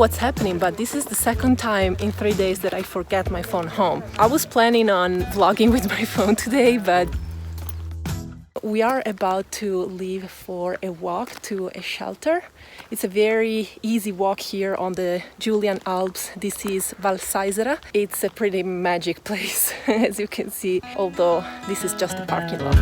what's happening, but this is the second time in 3 days that I forget my phone home. I was planning on vlogging with my phone today, but we are about to leave for a walk to a shelter. It's a very easy walk here on the Julian Alps. This is Valsaisera. It's a pretty magic place, as you can see, although this is just a parking lot.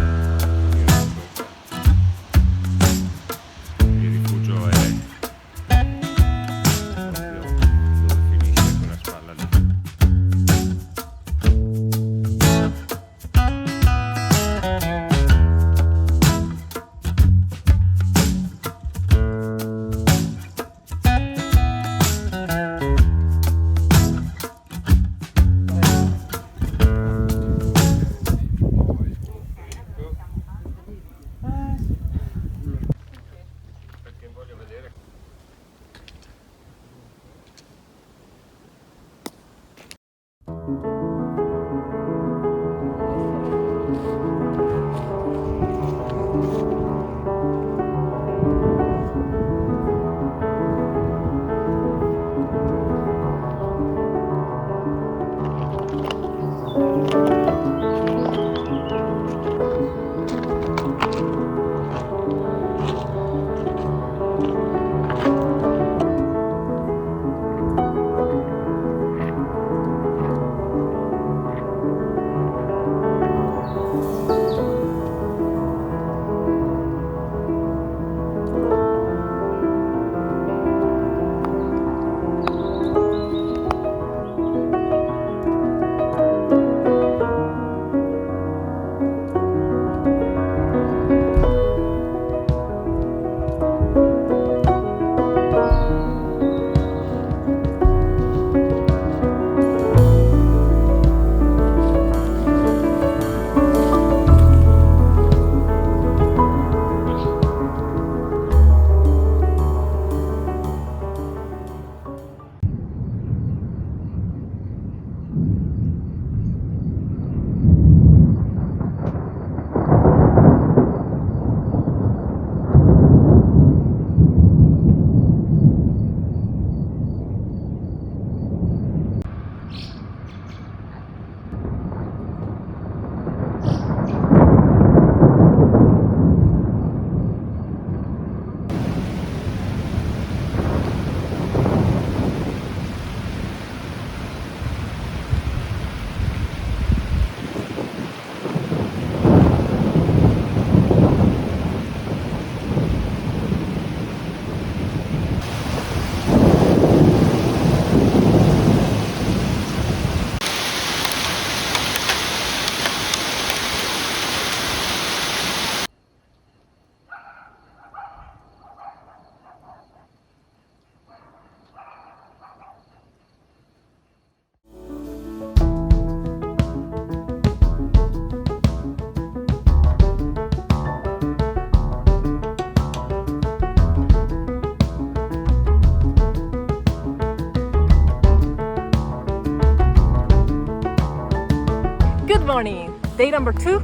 Good morning! Day number 2.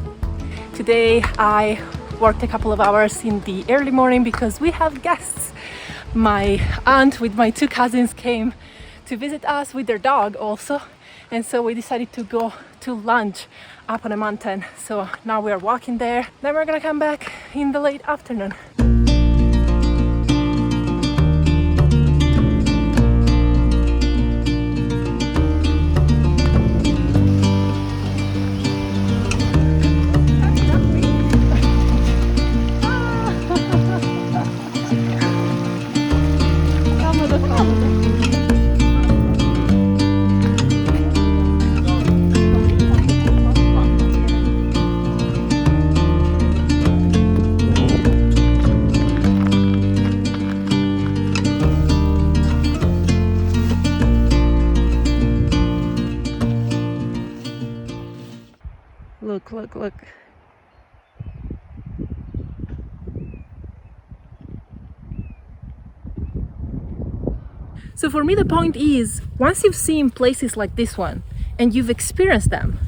Today I worked a couple of hours in the early morning because we have guests. My aunt with my 2 cousins came to visit us with their dog also, and so we decided to go to lunch up on a mountain. So now we are walking there, then we're gonna come back in the late afternoon. Look. So for me the point is, once you've seen places like this one and you've experienced them,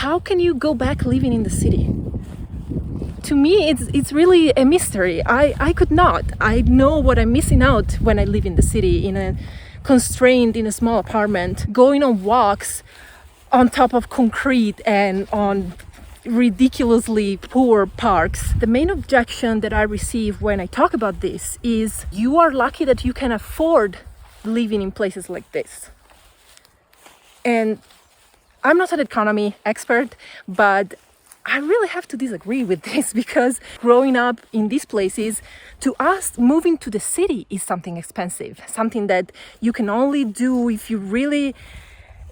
how can you go back living in the city? to me, it's really a mystery. I could not. I know what I'm missing out when I live in the city, constrained in a small apartment, going on walks on top of concrete and on ridiculously poor parks. The main objection that I receive when I talk about this is, you are lucky that you can afford living in places like this. And I'm not an economy expert, but I really have to disagree with this, because growing up in these places, to us, moving to the city is something expensive, something that you can only do if you really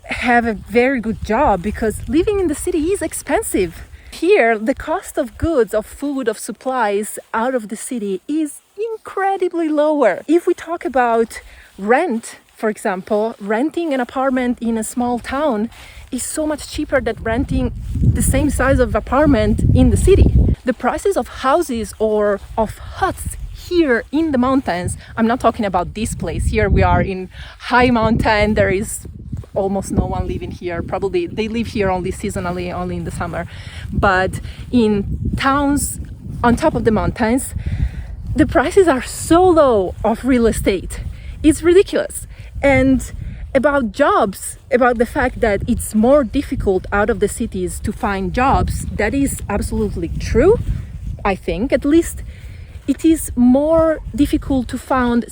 have a very good job, because living in the city is expensive. Here, the cost of goods, of food, of supplies out of the city is incredibly lower. If we talk about rent, for example, renting an apartment in a small town is so much cheaper than renting the same size of apartment in the city. The prices of houses or of huts here in the mountains, I'm not talking about this place. Here we are in high mountain, there is almost no one living here. Probably they live here only seasonally, only in the summer. But in towns on top of the mountains, the prices are so low of real estate. It's ridiculous. And about jobs, about the fact that it's more difficult out of the cities to find jobs, that is absolutely true, I think. At least it is more difficult to find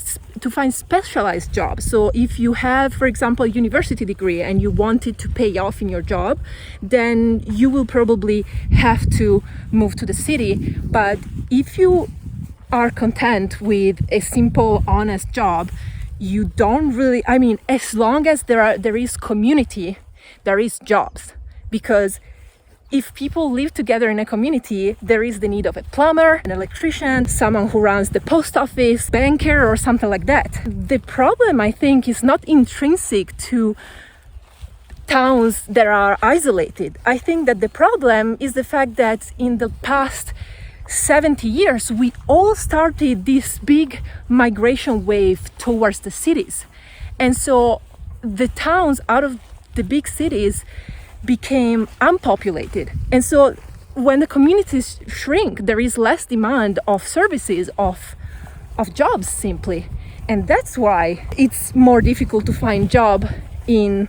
specialized jobs. So if you have, for example, a university degree and you want it to pay off in your job, then you will probably have to move to the city. But if you are content with a simple, honest job, you don't really, as long as there is community, there is jobs. Because if people live together in a community, there is the need of a plumber, an electrician, someone who runs the post office, banker, or something like that. The problem, I think, is not intrinsic to towns that are isolated. I think that the problem is the fact that in the past 70 years, we all started this big migration wave towards the cities. And so the towns out of the big cities became unpopulated. And so when the communities shrink, there is less demand of services, of jobs simply. And that's why it's more difficult to find job in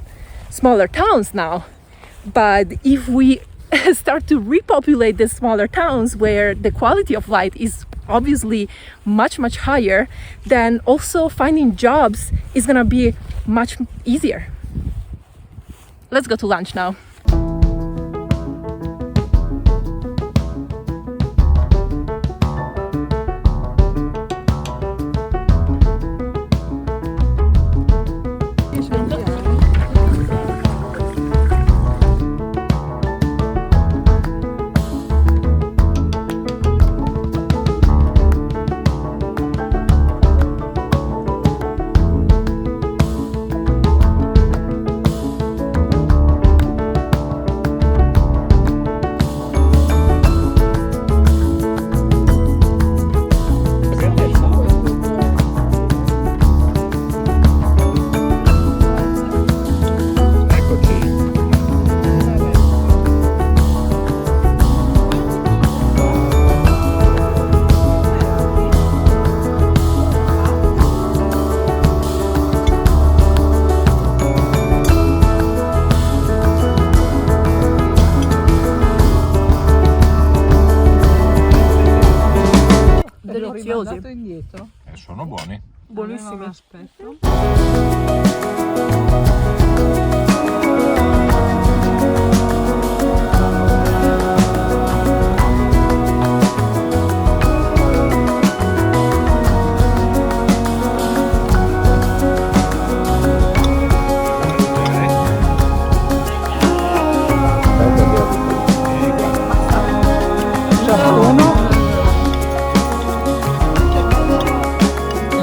smaller towns now. But if we start to repopulate the smaller towns where the quality of life is obviously much, much higher, then also finding jobs is gonna be much easier. Let's go to lunch now. Deliziosi. Sono buoni. Buonissimi. Aspetto.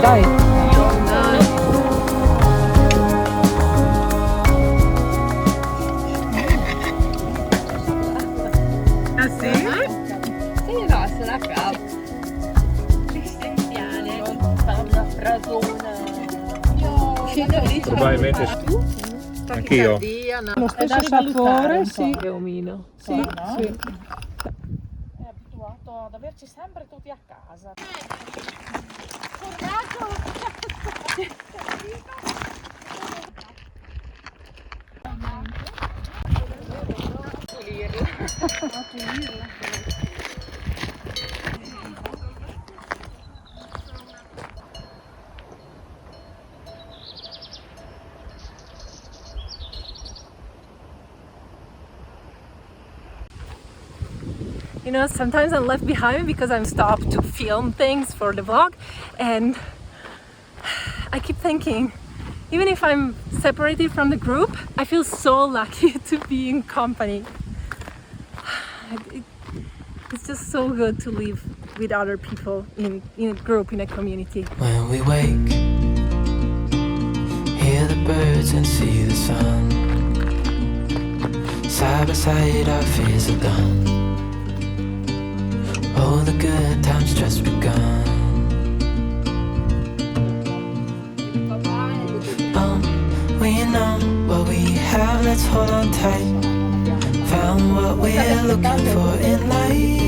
Dai. Ah sì? Sì, no, sono a capo. Cristiane, parla frasona. Probabilmente anch'io. Lo stesso sapore, sì. Che omino. Sì, sì. È abituato bello ad averci sempre tutti a casa. You know, sometimes I'm left behind because I'm stopped to film things for the vlog, and I keep thinking, even if I'm separated from the group, I feel so lucky to be in company. It's just so good to live with other people in a group, in a community. When we wake, hear the birds and see the sun. Side by side our fears are done. Oh, the good times just begun. We know what we have, let's hold on tight. Found what we're looking for in life.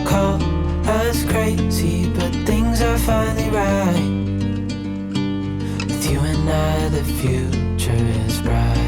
Call us crazy, but things are finally right. With you and I, the future is bright.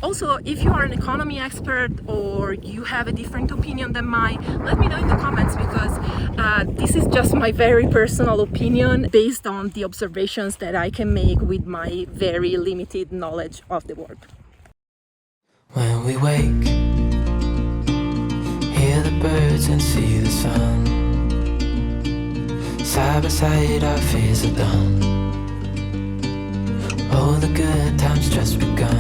Also, if you are an economy expert or you have a different opinion than mine, let me know in the comments, because this is just my very personal opinion based on the observations that I can make with my very limited knowledge of the world. When we wake, hear the birds and see the sun. Side by side our fears are done. Oh, the good times just begun.